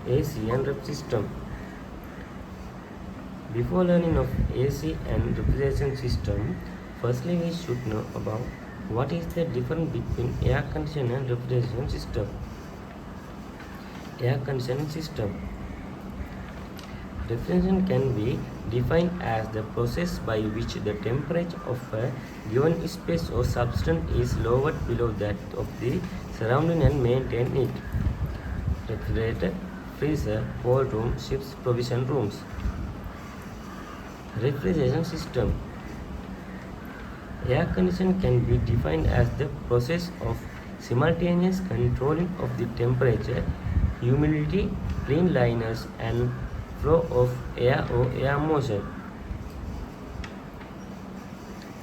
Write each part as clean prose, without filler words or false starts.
AC and ref system. Before learning of AC and refrigeration system, firstly we should know about what is the difference between air conditioning and refrigeration system. Air conditioning system. Refrigeration can be defined as the process by which the temperature of a given space or substance is lowered below that of the surrounding and maintain it. Refrigerator, freezer, cold room, ships, provision rooms. Refrigeration system. Air conditioning can be defined as the process of simultaneous controlling of the temperature, humidity, cleanliness, and flow of air or air motion.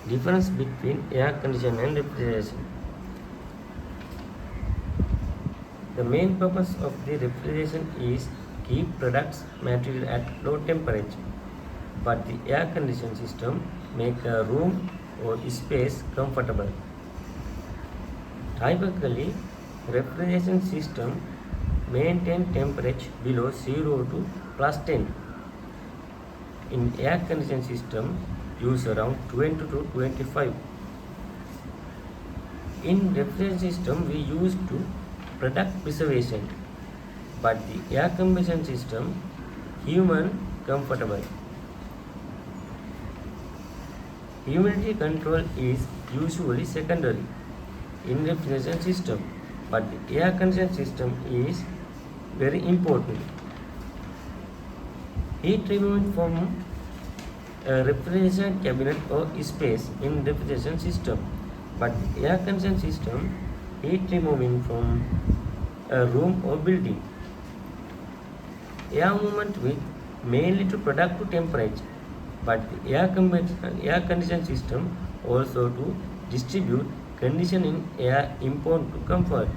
Difference between air conditioning and refrigeration. The main purpose of the refrigeration is keep products material at low temperature, but the air conditioning system make a room or space comfortable. Typically, refrigeration system maintain temperature below 0 to plus 10. In air conditioning system, use around 20 to 25. In refrigeration system, we use to product preservation, but the air combustion system, human comfortable. Humidity control is usually secondary in refrigeration system, but the air conditioning system is very important. Heat removing from a refrigeration cabinet or space in refrigeration system, but the air conditioning system heat removing from a room or building. Air movement with mainly to product to temperature, but the air conditioning system also to distribute conditioning air important to comfort.